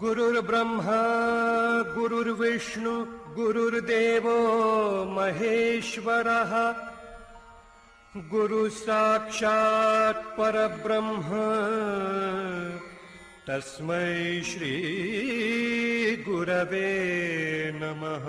गुरुर्ब्रह्मा गुरुर्विष्णु गुरुर्देवो महेश्वरः गुरु साक्षात् परब्रह्म तस्मै श्री गुरवे नमः।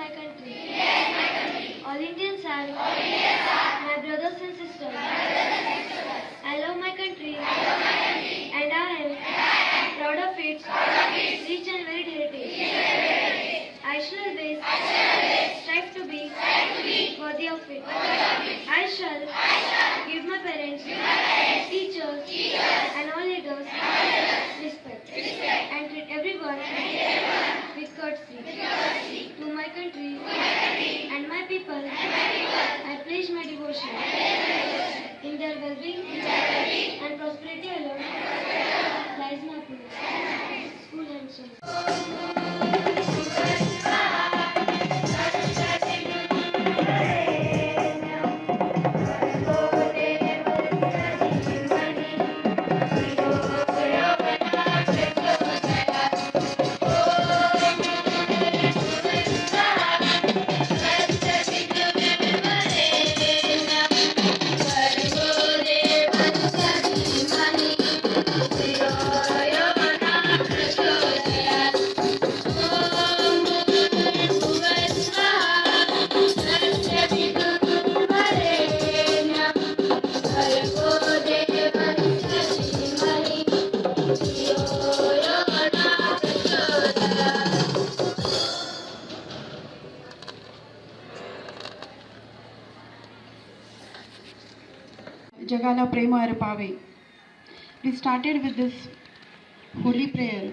my country. All Indians are my brothers and sisters. I love my country and I am proud of its rich and varied heritage. I shall always strive to be worthy of it. I shall give my parents, teachers, and all leaders respect and treat everyone with courtesy. To my country and my people, I pledge my devotion. In their well-being and prosperity alone lies my happiness. School and soul. जगाला प्रेम अर्पावे. We started with this holy prayer.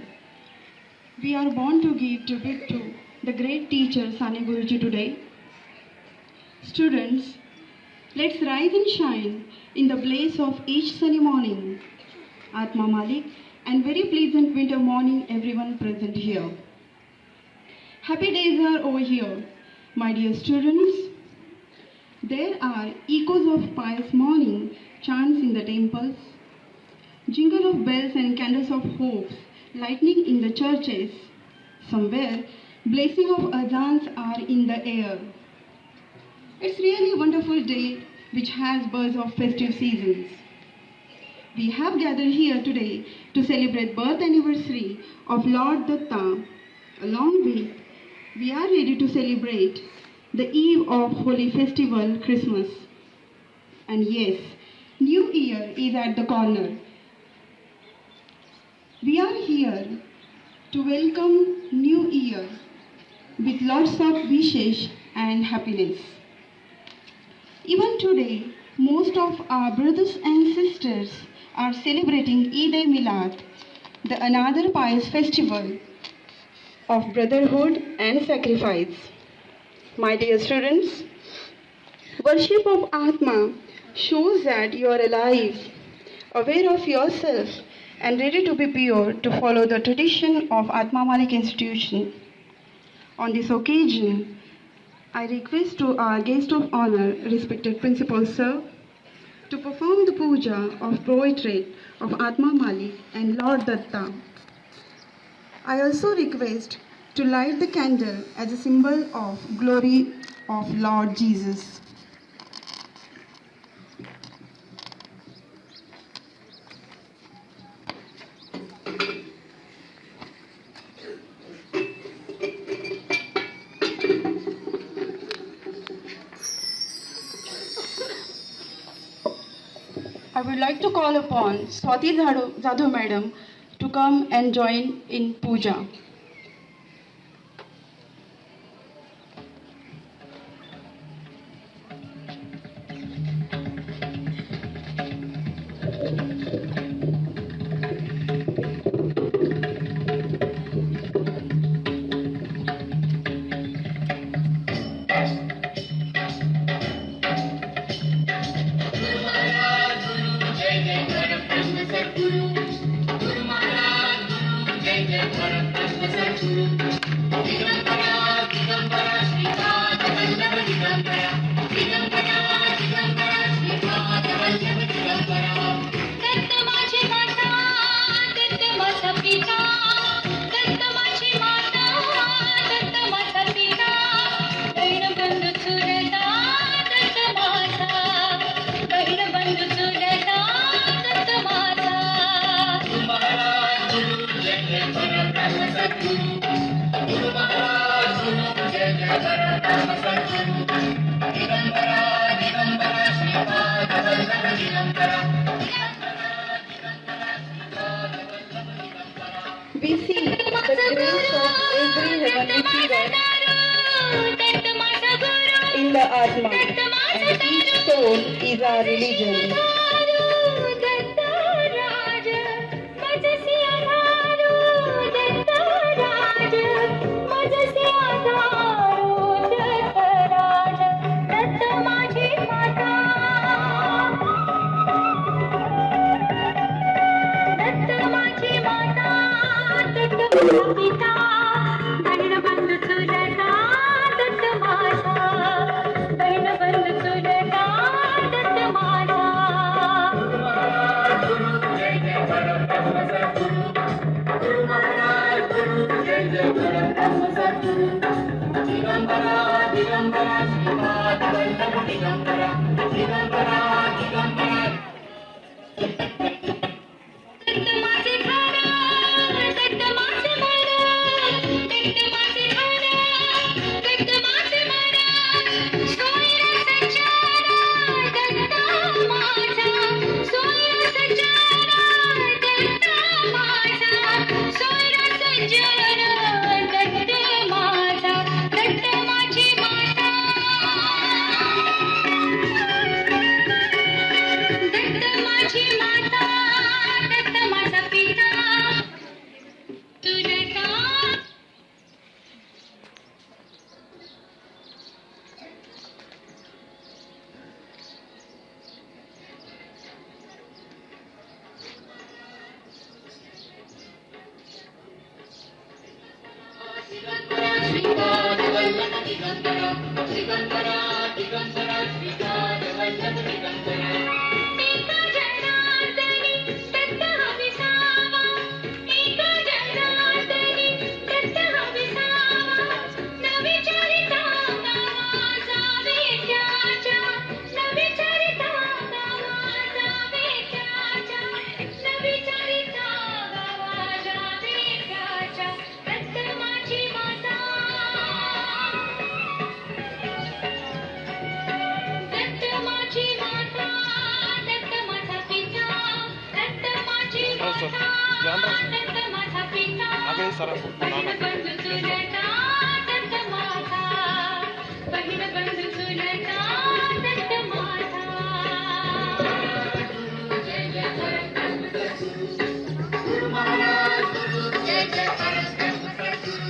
We are born to give tribute to the great teacher Sane Guruji today. Students, let's rise and shine in the blaze of each sunny morning. Atma Malik and very pleasant winter morning everyone present here. Happy days are over here, my dear students. There are echoes of pious morning chants in the temples, jingle of bells and candles of hopes lightning in the churches. Somewhere, blessing of adhans are in the air. It's really a wonderful day which has buzz of festive seasons. We have gathered here today to celebrate birth anniversary of Lord Datta. Along with, we are ready to celebrate the eve of holy festival Christmas. And yes, New Year is at the corner. We are here to welcome New Year with lots of wishes and happiness. Even today, most of our brothers and sisters are celebrating Eid-e-Milad, the another pious festival of brotherhood and sacrifice. My dear students, worship of Atma shows that you are alive, aware of yourself, and ready to be pure to follow the tradition of Atma Malik institution. On this occasion, I request to our guest of honor, respected Principal Sir, to perform the puja of portrait of Atma Malik and Lord Datta. I also request to light the candle as a symbol of glory of Lord Jesus. I would like to call upon Swati Zadhu Madam to come and join in puja. We see the grace of every heavenly figure in the Atma, and each soul is our religion.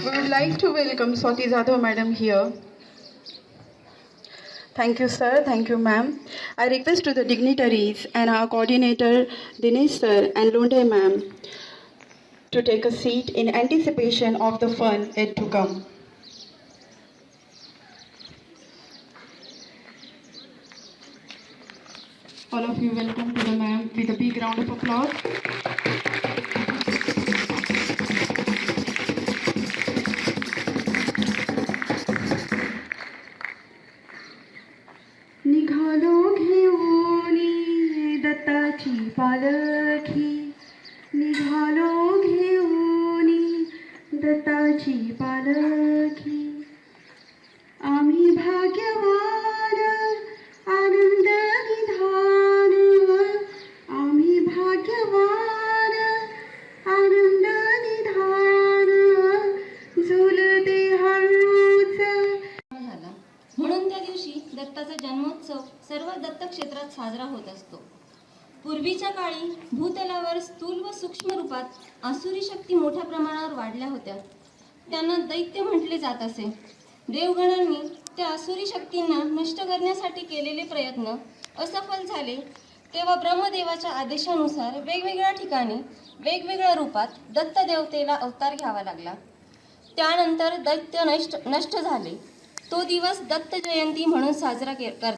We would like to welcome Swati Jadhav Madam here. Thank you, sir. Thank you, ma'am. I request to the dignitaries and our coordinator, Dinesh sir and Lunde ma'am, to take a seat in anticipation of the fun yet to come. All of you welcome to the ma'am with a big round of applause. निघालो घेऊनी दत्ताची पालखी, निघालो घेऊनी दत्ताची पालखी. आम्ही भाग्यवान आनंद निधान, आम्ही भाग्यवान आनंद निधान, झुलते हळूच. झाला म्हणून त्या दिवशी दत्ताचा जन्मोत्सव सर्व दत्तक्षेत्रात साजरा होत असतो. पूर्वीच्या काळी भूतलावर स्थूल व सूक्ष्म रूपात आसुरी शक्ती मोठ्या प्रमाणावर वाढल्या होत्या. त्यांना दैत्य म्हटले जात असे. देवगणांनी त्या आसुरी शक्तींना नष्ट करण्यासाठी केलेले प्रयत्न असफल झाले. तेव्हा ब्रह्मदेवाच्या आदेशानुसार वेगवेगळ्या ठिकाणी वेगवेगळ्या रूपात दत्त देवतेला अवतार घ्यावा लागला. त्यानंतर दैत्य नष्ट झाले. तो दिवस दत्त जयंती म्हणून साजरा करतात.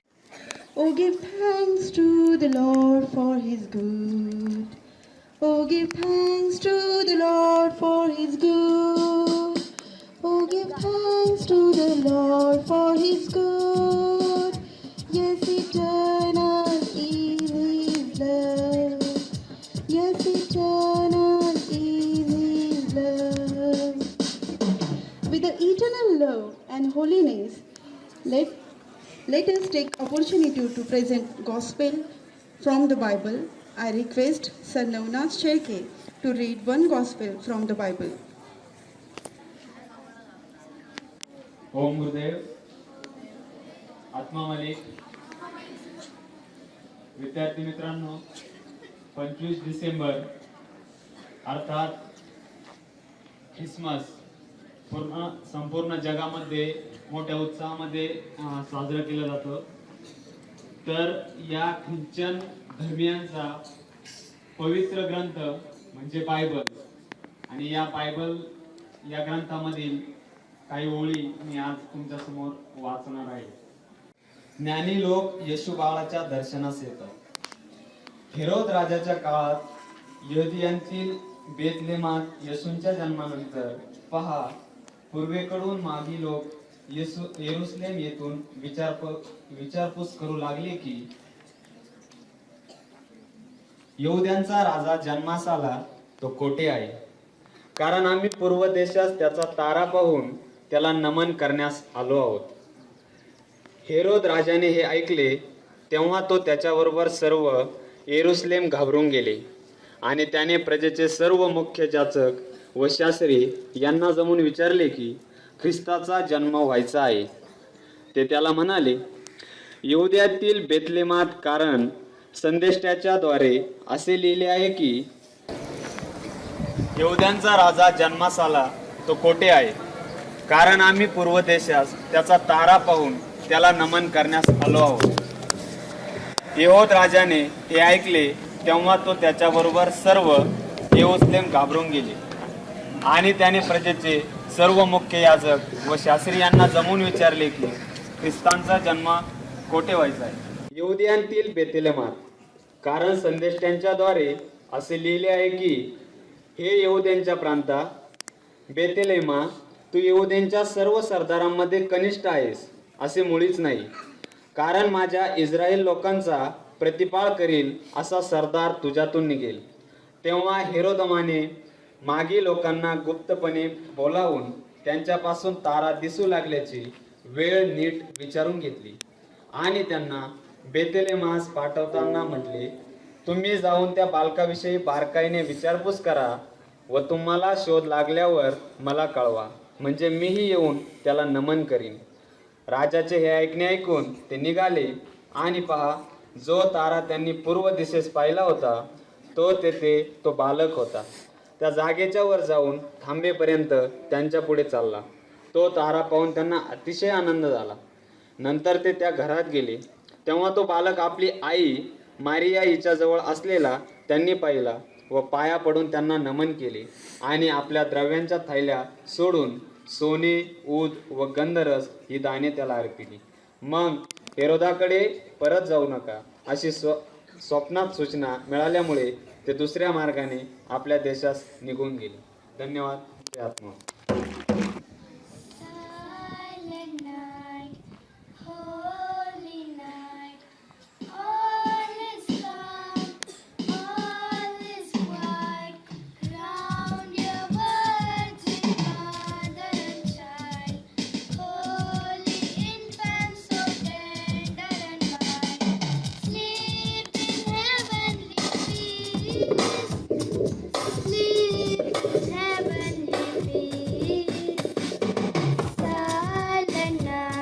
Oh, give thanks to the Lord for His good. Oh, give thanks to the Lord for His good. Oh, give thanks to the Lord for His good. Yes, eternal is His love. Yes, eternal is His love. With the eternal love and holiness, let us take opportunity to present gospel from the Bible I request Sir Navnath Sherke to read one gospel from the Bible. ओम गुरुदेव, आत्मा मलिक. विद्यार्थी मित्रांनो, 25 December अर्थात Christmas संपूर्ण जगामध्ये मोठ्या उत्साहामध्ये साजरं केलं जातं. तर या ख्रिश्चन धर्मियांचा पवित्र ग्रंथ म्हणजे बायबल, आणि या बायबल या ग्रंथामधील काही ओळी मी आज तुमच्या समोर वाचणार आहे. ज्ञानी लोक येशू बाळाच्या दर्शनास येतात. हेरोद राजाच्या काळात यहुदियांतील बेथलेमात येशूंच्या जन्मानंतर पहा, पूर्वेकडून मागी लोक येरुशलेम येथून विचारपूस करू लागले की यहुद्यांचा राजा जन्मास आला तो कोठे आहे, कारण आम्ही पूर्व देशास त्याचा तारा पाहून त्याला नमन करण्यास आलो आहोत. हेरोद राजाने हे ऐकले तेव्हा तो त्याच्याबरोबर सर्व येरुशलेम घाबरून गेले, आणि त्याने प्रजेचे सर्व मुख्य जाचक व शास्त्री यांना जमून विचारले की ख्रिस्ताचा जन्म व्हायचा आहे. ते त्याला म्हणाले, यहुद्यातील बेथलेमात, कारण संदेष्ट्याच्या द्वारे असे लिहिले आहे की यहुद्यांचा राजा जन्मास आला तो कोठे आहे, कारण आम्ही पूर्व देशास त्याचा तारा पाहून त्याला नमन करण्यास आलो आहोत. हेरोद राजाने हे ऐकले तेव्हा तो त्याच्याबरोबर सर्व येरुशलेम घाबरून गेले, आणि त्याने प्रजेचे सर्व मुख्य याजक व शास्त्री यांना जमून विचारले की ख्रिस्तांचा जन्म कोठे व्हायचा आहे. यहुदियांतील बेथलेमात, कारण संदेष्ट्यांच्या द्वारे असे लिहिले आहे की हे यहुद्यांच्या प्रांता बेथलेमा, तू यहुद्यांच्या सर्व सरदारांमध्ये कनिष्ठ आहेस असे मुळीच नाही, कारण माझ्या इस्रायल लोकांचा प्रतिपाळ करील असा सरदार तुझ्यातून निघेल. तेव्हा हेरोदमाने मागी लोकांना गुप्तपणे बोलावून त्यांच्यापासून तारा दिसू लागल्याची वेळ नीट विचारून घेतली, आणि त्यांना बेथलेमास पाठवताना म्हटले, तुम्ही जाऊन त्या बालकाविषयी बारकाईने विचारपूस करा व तुम्हाला शोध लागल्यावर मला कळवा, म्हणजे मीही येऊन त्याला नमन करीन. राजाचे हे ऐकणे ऐकून ते निघाले, आणि पहा, जो तारा त्यांनी पूर्व दिशेस पाहिला होता तो तेथे तो बालक होता. त्या जागेच्या वर जाऊन थांबेपर्यंत त्यांच्या पुढे चालला. तो तारा पाहून त्यांना अतिशय आनंद झाला. नंतर ते त्या घरात गेले. तेव्हा तो बालक आपली आई मारिया हिच्याजवळ असलेला त्यांनी पाहिला व पाया पडून त्यांना नमन केले, आणि आपल्या द्रव्यांच्या थैल्या सोडून सोने, ऊद व गंधरस ही दाणे त्याला अर्पिली. मग हेरोदाकडे परत जाऊ नका अशी स्वप्नात सूचना मिळाल्यामुळे ते दुसऱ्या मार्गाने आपल्या देशास निघून गेले. धन्यवाद. जय आत्मा. Silent night, holy night, all is calm, all is quiet. Round your virgin mother and child, holy infant, so tender and mild. Sleep in heavenly peace, sleep in heavenly peace. Silent night.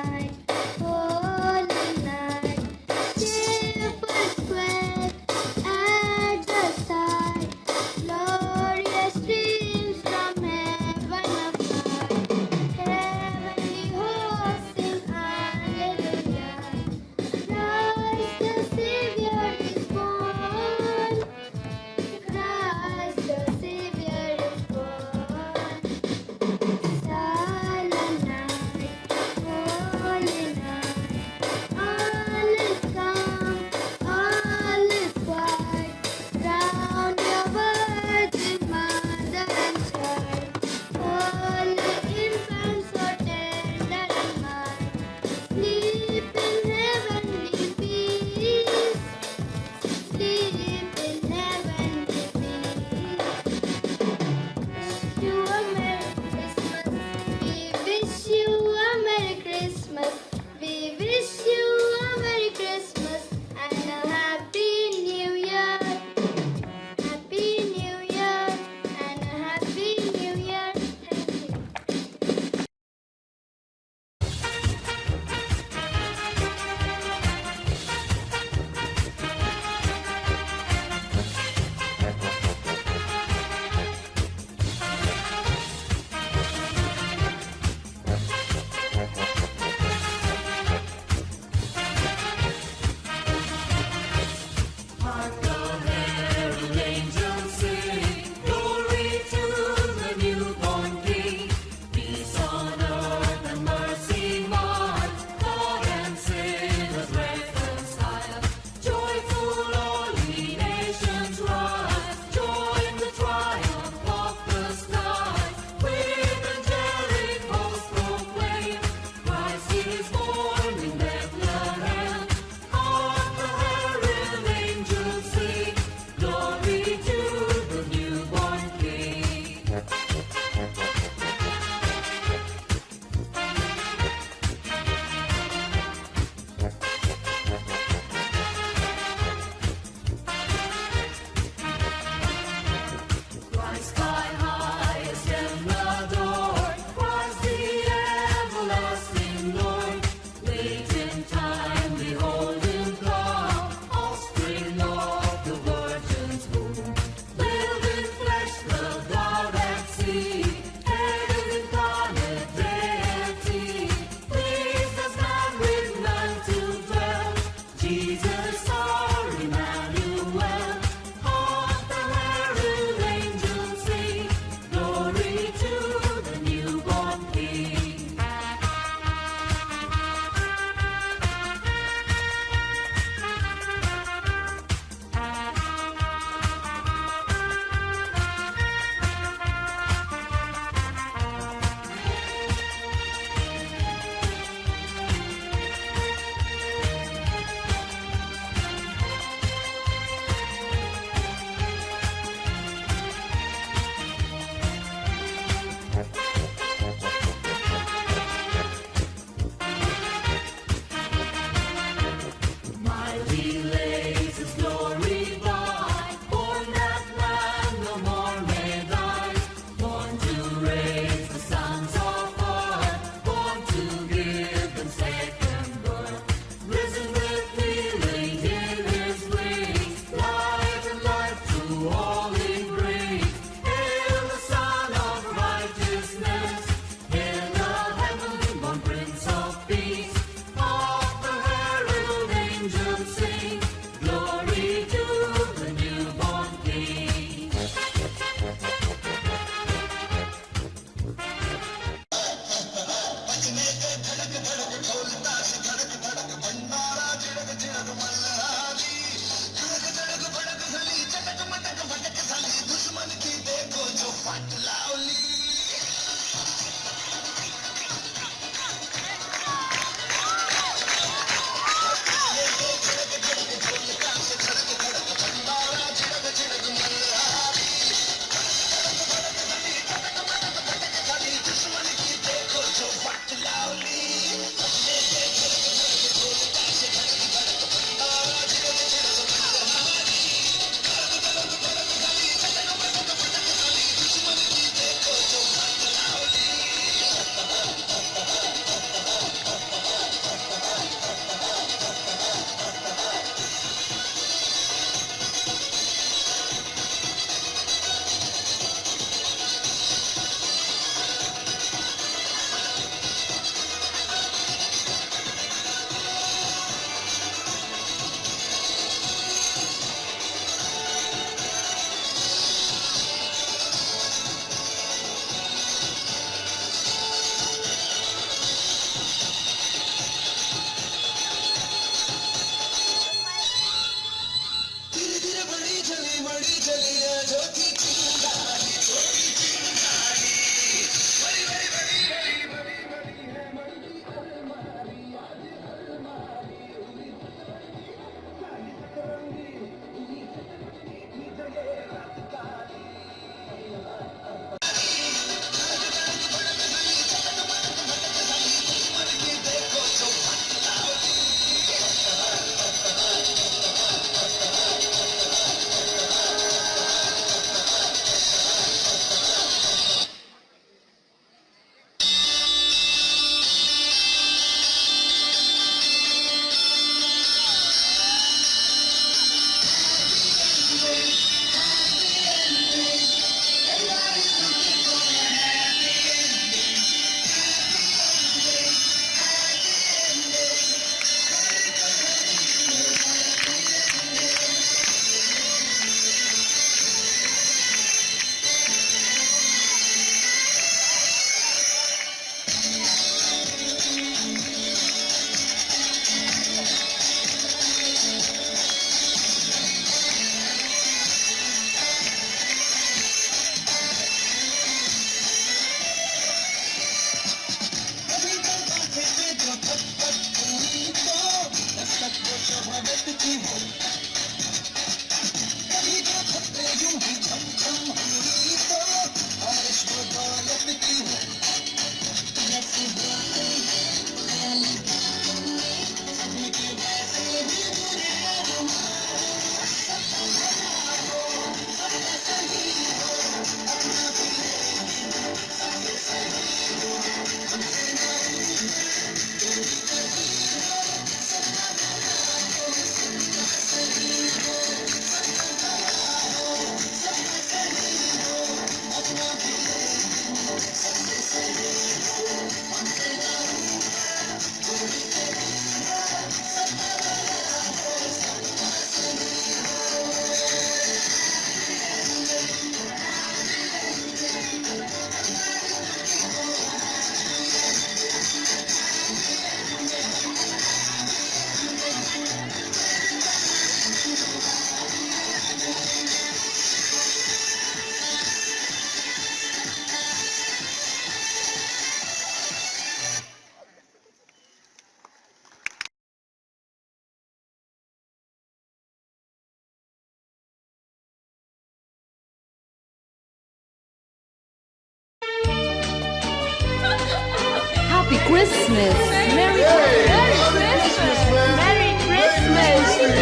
Christmas. Merry Christmas. Merry Christmas.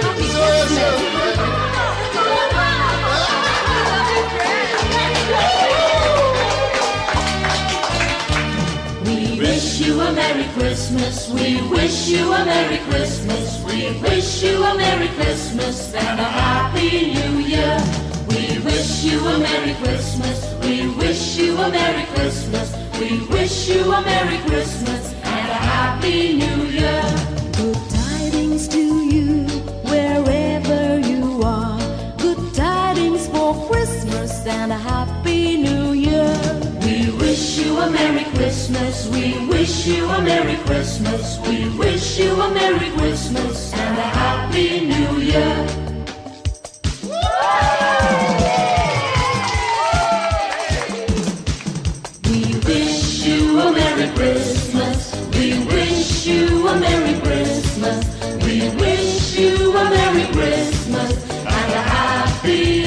Happy Christmas. We wish you a Merry Christmas. We wish you a Merry Christmas. We wish you a Merry Christmas and a Happy New Year. We wish you a Merry Christmas. We wish you a Merry Christmas. We wish you a Merry Christmas and a Happy New Year. Good tidings to you wherever you are. Good tidings for Christmas and a Happy New Year. We wish you a Merry Christmas. We wish you a Merry Christmas. We wish you a Merry Christmas and a Happy New Year. We wish you a Merry Christmas. We wish you a Merry Christmas. We wish you a Merry Christmas and a Happy